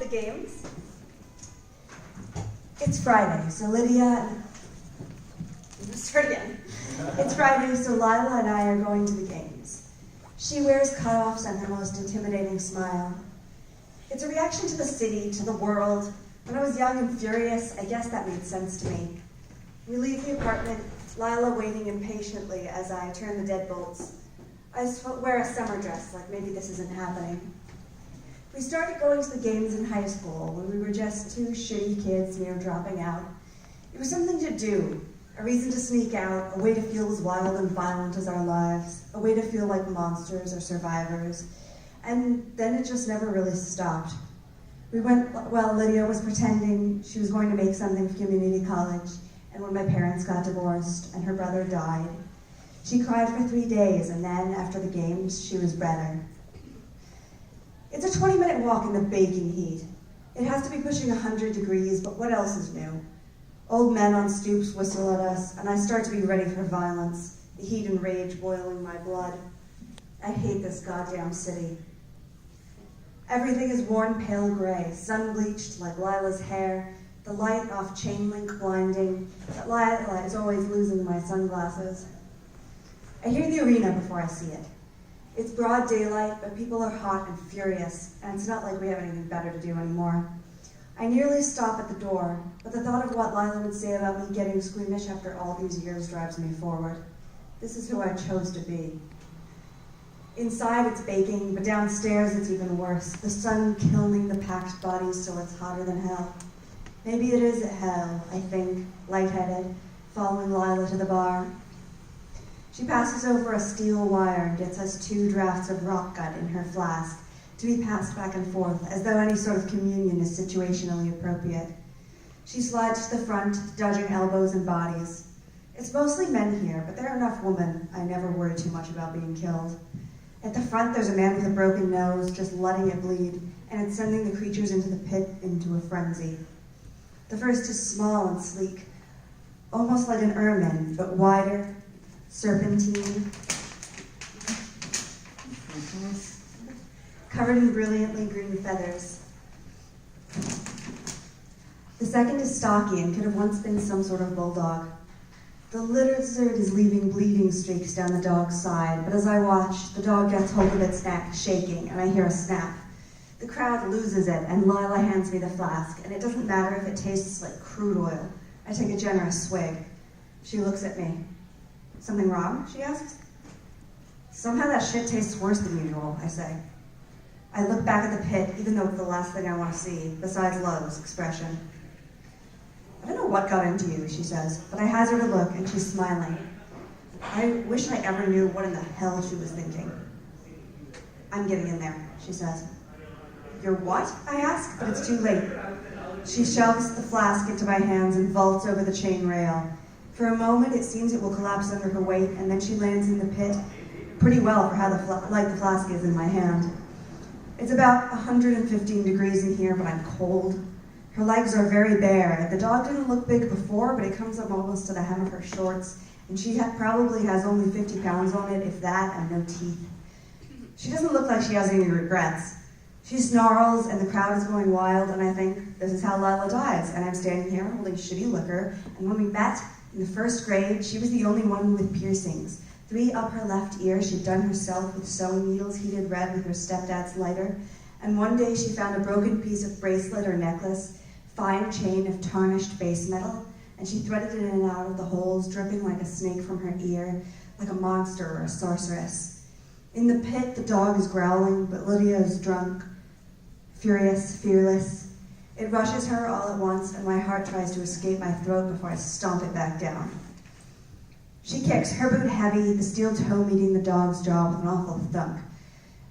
the games. It's Friday, so Lydia... Let's start again. It's Friday, so Lila and I are going to the games. She wears cutoffs and her most intimidating smile. It's a reaction to the city, to the world. When I was young and furious, I guess that made sense to me. We leave the apartment, Lila waiting impatiently as I turn the deadbolts. I wear a summer dress, like maybe this isn't happening. We started going to the games in high school when we were just two shitty kids near dropping out. It was something to do, a reason to sneak out, a way to feel as wild and violent as our lives, a way to feel like monsters or survivors. And then it just never really stopped. We went while Lydia was pretending she was going to make something for community college, and when my parents got divorced and her brother died. She cried for 3 days, and then, after the games, she was better. It's a 20-minute walk in the baking heat. It has to be pushing 100 degrees, but what else is new? Old men on stoops whistle at us, and I start to be ready for violence, the heat and rage boiling my blood. I hate this goddamn city. Everything is worn pale gray, sun-bleached like Lila's hair, the light off chain link blinding, but Lila is always losing my sunglasses. I hear the arena before I see it. It's broad daylight, but people are hot and furious, and it's not like we have anything better to do anymore. I nearly stop at the door, but the thought of what Lila would say about me getting squeamish after all these years drives me forward. This is who I chose to be. Inside it's baking, but downstairs it's even worse. The sun killing the packed bodies so it's hotter than hell. Maybe it is hell, I think, lightheaded, following Lila to the bar. She passes over a steel wire and gets us 2 drafts of rock gut in her flask to be passed back and forth, as though any sort of communion is situationally appropriate. She slides to the front, dodging elbows and bodies. It's mostly men here, but there are enough women I never worry too much about being killed. At the front, there's a man with a broken nose, just letting it bleed, and it's sending the creatures into the pit into a frenzy. The first is small and sleek, almost like an ermine, but wider, serpentine, covered in brilliantly green feathers. The second is stocky and could have once been some sort of bulldog. The lizard is leaving bleeding streaks down the dog's side, but as I watch, the dog gets hold of its neck, shaking, and I hear a snap. The crowd loses it, and Lila hands me the flask, and it doesn't matter if it tastes like crude oil. I take a generous swig. She looks at me. Something wrong? She asks. Somehow that shit tastes worse than usual, I say. I look back at the pit, even though it's the last thing I want to see, besides Lila's expression. I don't know what got into you, she says, but I hazard a look, and she's smiling. I wish I ever knew what in the hell she was thinking. I'm getting in there, she says. You're what? I ask, but it's too late. She shoves the flask into my hands and vaults over the chain rail. For a moment, it seems it will collapse under her weight, and then she lands in the pit pretty well for how light the flask is in my hand. It's about 115 degrees in here, but I'm cold. Her legs are very bare. The dog didn't look big before, but it comes up almost to the hem of her shorts, and she probably has only 50 pounds on it, if that, and no teeth. She doesn't look like she has any regrets. She snarls, and the crowd is going wild, and I think, this is how Lila dies, and I'm standing here holding shitty liquor, and when we met in the first grade, she was the only one with piercings. 3 up her left ear she'd done herself with sewing needles heated red with her stepdad's lighter, and one day she found a broken piece of bracelet or necklace, fine chain of tarnished base metal, and she threaded it in and out of the holes, dripping like a snake from her ear, like a monster or a sorceress. In the pit, the dog is growling, but Lydia is drunk, furious, fearless. It rushes her all at once, and my heart tries to escape my throat before I stomp it back down. She kicks, her boot heavy, the steel toe meeting the dog's jaw with an awful thunk.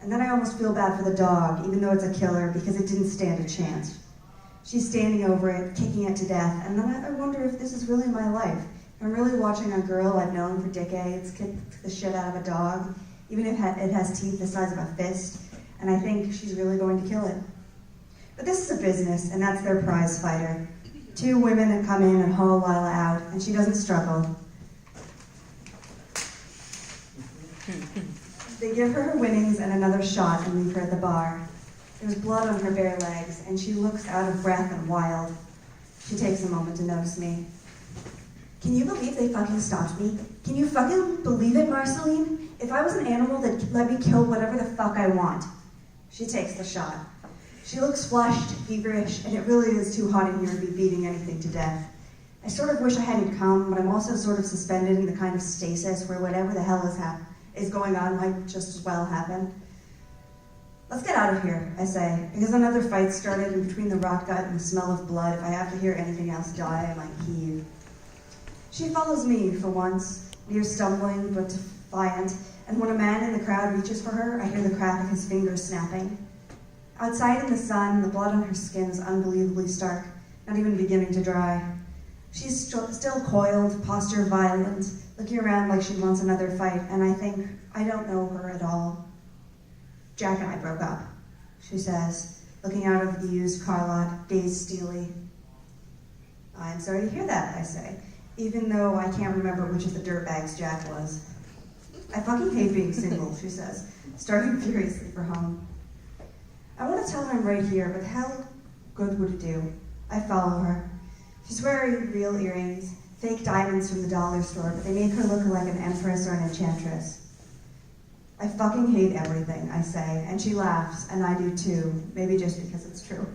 And then I almost feel bad for the dog, even though it's a killer, because it didn't stand a chance. She's standing over it, kicking it to death, and then I wonder if this is really my life. I'm really watching a girl I've known for decades kick the shit out of a dog, even if it has teeth the size of a fist, and I think she's really going to kill it. But this is a business, and that's their prize fighter. 2 women that come in and haul Lila out, and she doesn't struggle. They give her her winnings and another shot and leave her at the bar. There's blood on her bare legs, and she looks out of breath and wild. She takes a moment to notice me. Can you believe they fucking stopped me? Can you fucking believe it, Marceline? If I was an animal, they'd let me kill whatever the fuck I want. She takes the shot. She looks flushed, feverish, and it really is too hot in here to be beating anything to death. I sort of wish I hadn't come, but I'm also sort of suspended in the kind of stasis where whatever the hell is going on might just as well happen. Let's get out of here, I say, because another fight started, and between the rot gut and the smell of blood, if I have to hear anything else die, I might heave. She follows me, for once, near stumbling but defiant, and when a man in the crowd reaches for her, I hear the crack of his fingers snapping. Outside in the sun, the blood on her skin is unbelievably stark, not even beginning to dry. She's still coiled, posture violent, looking around like she wants another fight, and I think I don't know her at all. Jack and I broke up, she says, looking out of the used car lot, gazed steely. I'm sorry to hear that, I say, even though I can't remember which of the dirtbags Jack was. I fucking hate being single, she says, starting furiously for home. I want to tell her I'm right here, but how good would it do? I follow her. She's wearing real earrings, fake diamonds from the dollar store, but they make her look like an empress or an enchantress. I fucking hate everything, I say, and she laughs, and I do too, maybe just because it's true.